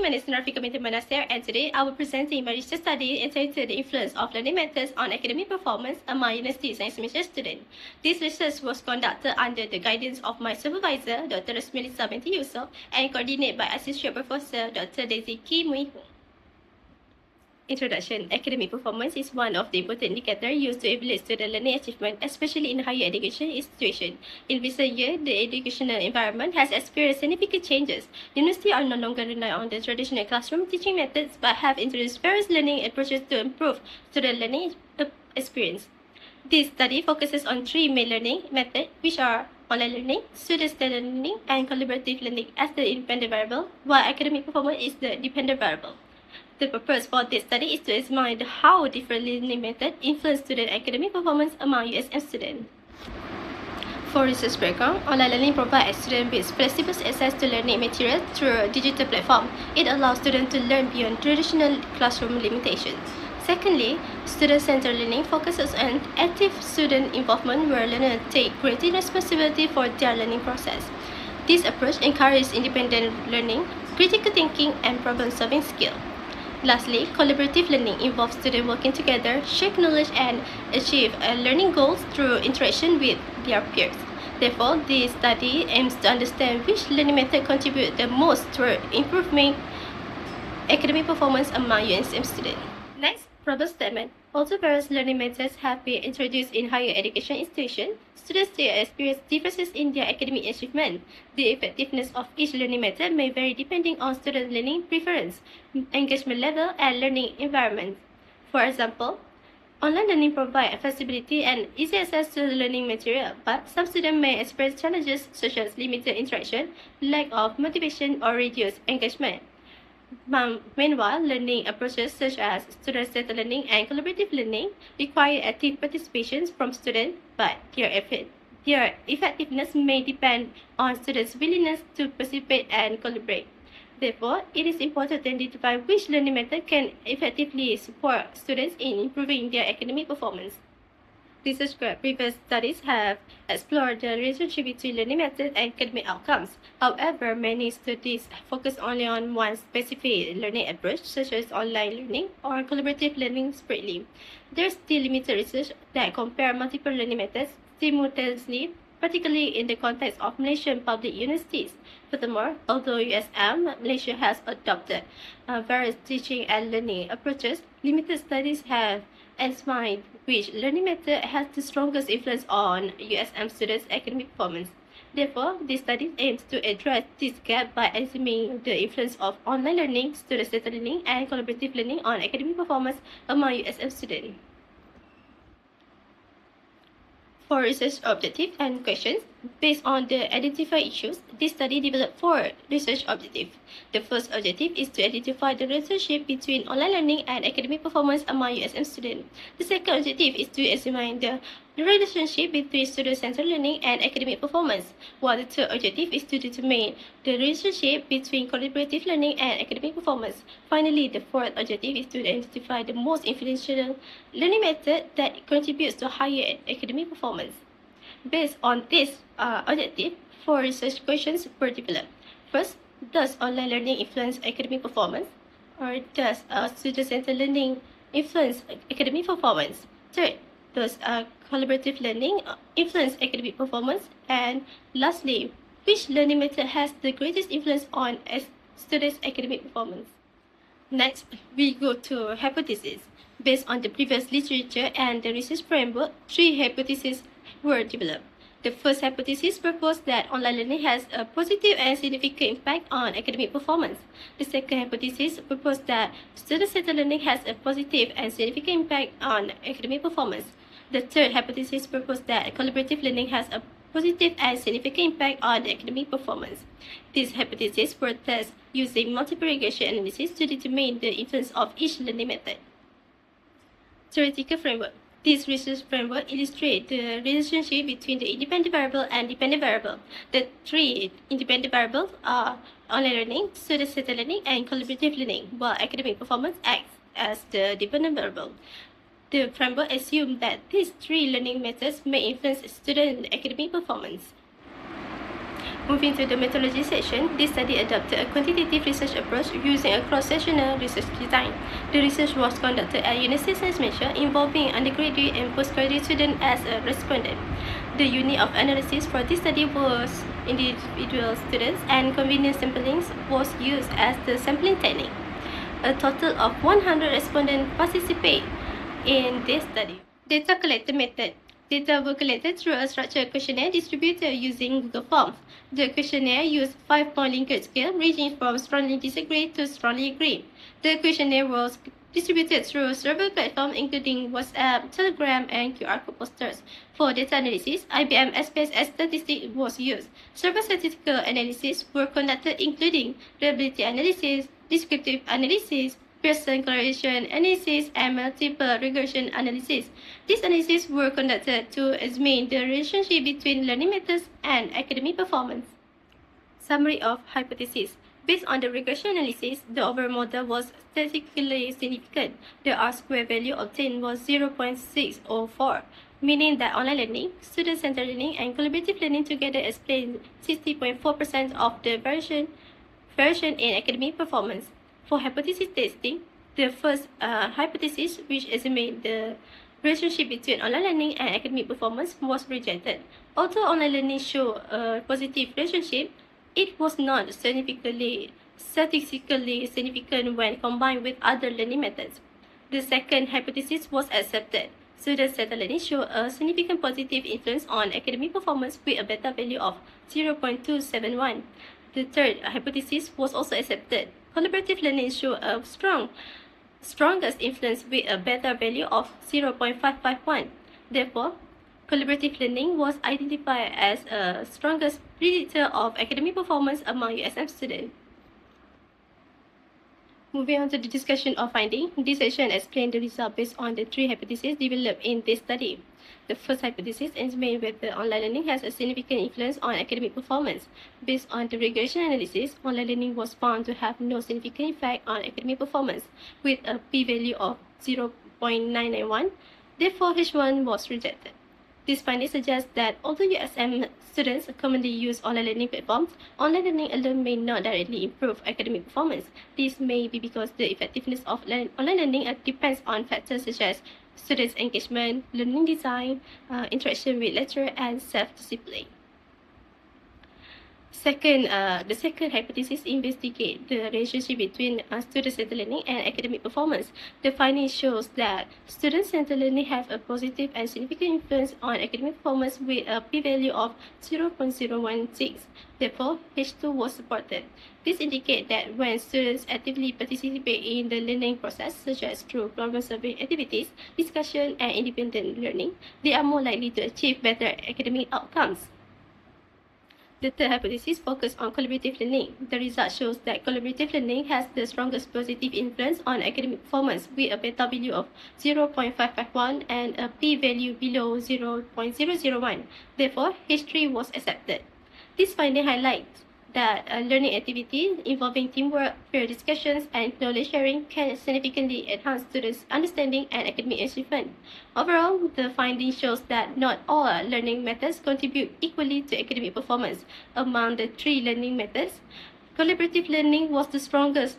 my name is Nurul, and today I will be presenting my research study entitled The Influence of Learning Methods on Academic Performance among University Science Semester Students. This research was conducted under the guidance of my supervisor, Dr. Rasmilisa binti Yusof, and coordinated by Associate Professor Dr. Daisy Ki Mui Hu. Introduction. Academic performance is one of the important indicators used to evaluate student learning achievement, especially in higher education institutions. In recent years, the educational environment has experienced significant changes. Universities are no longer rely on the traditional classroom teaching methods, but have introduced various learning approaches to improve student learning experience. This study focuses on three main learning methods, which are online learning, student-centered learning, and collaborative learning as the independent variable, while academic performance is the dependent variable. The purpose for this study is to examine how different learning methods influence student academic performance among USM students. For research background, online learning provides students with flexible access to learning materials through a digital platform. It allows students to learn beyond traditional classroom limitations. Secondly, student-centered learning focuses on active student involvement where learners take greater responsibility for their learning process. This approach encourages independent learning, critical thinking, and problem-solving skills. Lastly, collaborative learning involves students working together, share knowledge, and achieve learning goals through interaction with their peers. Therefore, this study aims to understand which learning method contribute the most toward improving academic performance among UNSM students. Next, problem statement. Although various learning methods have been introduced in higher education institutions, students still experience differences in their academic achievement. The effectiveness of each learning method may vary depending on student learning preference, engagement level, and learning environment. For example, online learning provides flexibility and easy access to learning material, but some students may experience challenges such as limited interaction, lack of motivation, or reduced engagement. Meanwhile, learning approaches such as student-centered learning and collaborative learning require active participation from students, but their effectiveness may depend on students' willingness to participate and collaborate. Therefore, it is important to identify which learning method can effectively support students in improving their academic performance. Research previous studies have explored the relationship between learning methods and academic outcomes. However, many studies focus only on one specific learning approach, such as online learning or collaborative learning separately. There is still limited research that compare multiple learning methods simultaneously, particularly in the context of Malaysian public universities. Furthermore, although USM Malaysia has adopted various teaching and learning approaches, limited studies have examined which learning method has the strongest influence on USM students' academic performance. Therefore, this study aims to address this gap by examining the influence of online learning, student-centered learning, and collaborative learning on academic performance among USM students. For research objectives and questions, based on the identified issues, this study developed 4 research objectives. The first objective is to identify the relationship between online learning and academic performance among USM students. The second objective is to examine the relationship between student-centered learning and academic performance, while the third objective is to determine the relationship between collaborative learning and academic performance. Finally, the fourth objective is to identify the most influential learning method that contributes to higher academic performance. Based on this objective, 4 research questions were developed. First, does online learning influence academic performance? Or does student-centered learning influence academic performance? Third, does collaborative learning influence academic performance? And lastly, which learning method has the greatest influence on students' academic performance? Next, we go to hypotheses. Based on the previous literature and the research framework, 3 hypotheses were developed. The first hypothesis proposed that online learning has a positive and significant impact on academic performance. The second hypothesis proposed that student-centered learning has a positive and significant impact on academic performance. The third hypothesis proposed that collaborative learning has a positive and significant impact on academic performance. These hypotheses were tested using multiple regression analysis to determine the influence of each learning method. Theoretical framework. This research framework illustrates the relationship between the independent variable and dependent variable. The 3 independent variables are online learning, student-centered learning, and collaborative learning, while academic performance acts as the dependent variable. The framework assumes that these 3 learning methods may influence student academic performance. Moving to the methodology section, this study adopted a quantitative research approach using a cross-sectional research design. The research was conducted at University Science Malaysia involving undergraduate and postgraduate students as a respondent. The unit of analysis for this study was individual students, and convenience sampling was used as the sampling technique. A total of 100 respondents participate in this study. Data collected method. Data were collected through a structured questionnaire distributed using Google Forms. The questionnaire used 5-point Likert scale ranging from strongly disagree to strongly agree. The questionnaire was distributed through several platforms including WhatsApp, Telegram, and QR code posters. For data analysis, IBM SPSS statistics was used. Several statistical analyses were conducted including reliability analysis, descriptive analysis, Pearson correlation analysis, and multiple regression analysis. These analyses were conducted to examine the relationship between learning methods and academic performance. Summary of hypothesis. Based on the regression analysis, the overall model was statistically significant. The R-squared value obtained was 0.604, meaning that online learning, student-centered learning, and collaborative learning together explain 60.4% of the variation in academic performance. For hypothesis testing, the first hypothesis, which examined the relationship between online learning and academic performance, was rejected. Although online learning showed a positive relationship, it was not statistically significant when combined with other learning methods. The second hypothesis was accepted. Student-centered learning showed a significant positive influence on academic performance with a beta value of 0.271. The third hypothesis was also accepted. Collaborative learning showed a strongest influence with a beta value of 0.551. Therefore, collaborative learning was identified as a strongest predictor of academic performance among USM students. Moving on to the discussion of finding, this section explains the result based on the three hypotheses developed in this study. The first hypothesis examines whether online learning has a significant influence on academic performance. Based on the regression analysis, online learning was found to have no significant effect on academic performance, with a p-value of 0.991. Therefore, H1 was rejected. This finding suggests that although USM students commonly use online learning platforms, online learning alone may not directly improve academic performance. This may be because the effectiveness of online learning depends on factors such as students' engagement, learning design, interaction with lecturer, and self-discipline. The second hypothesis investigates the relationship between student-centered learning and academic performance. The finding shows that student-centered learning have a positive and significant influence on academic performance with a p-value of 0.016. Therefore, H2 was supported. This indicates that when students actively participate in the learning process, such as through problem-solving activities, discussion, and independent learning, they are more likely to achieve better academic outcomes. The third hypothesis focuses on collaborative learning. The result shows that collaborative learning has the strongest positive influence on academic performance with a beta value of 0.551 and a p-value below 0.001. Therefore, H3 was accepted. This finding highlights that learning activities involving teamwork, peer discussions, and knowledge sharing can significantly enhance students' understanding and academic achievement. Overall, the finding shows that not all learning methods contribute equally to academic performance. Among the three learning methods, collaborative learning was the strongest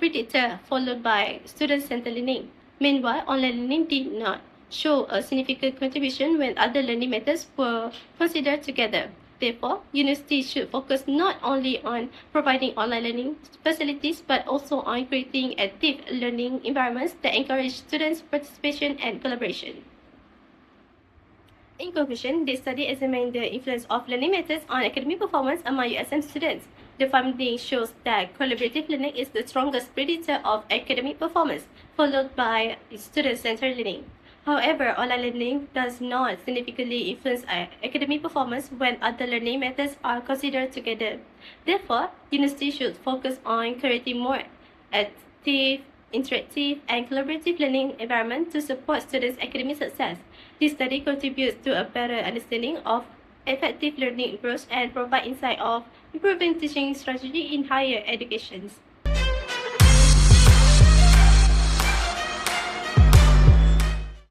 predictor, followed by student-centered learning. Meanwhile, online learning did not show a significant contribution when other learning methods were considered together. Therefore, universities should focus not only on providing online learning facilities, but also on creating active learning environments that encourage students' participation and collaboration. In conclusion, this study examined the influence of learning methods on academic performance among USM students. The finding shows that collaborative learning is the strongest predictor of academic performance, followed by student-centered learning. However, online learning does not significantly influence academic performance when other learning methods are considered together. Therefore, universities should focus on creating more active, interactive, and collaborative learning environment to support students' academic success. This study contributes to a better understanding of effective learning approach and provide insight of improving teaching strategy in higher education.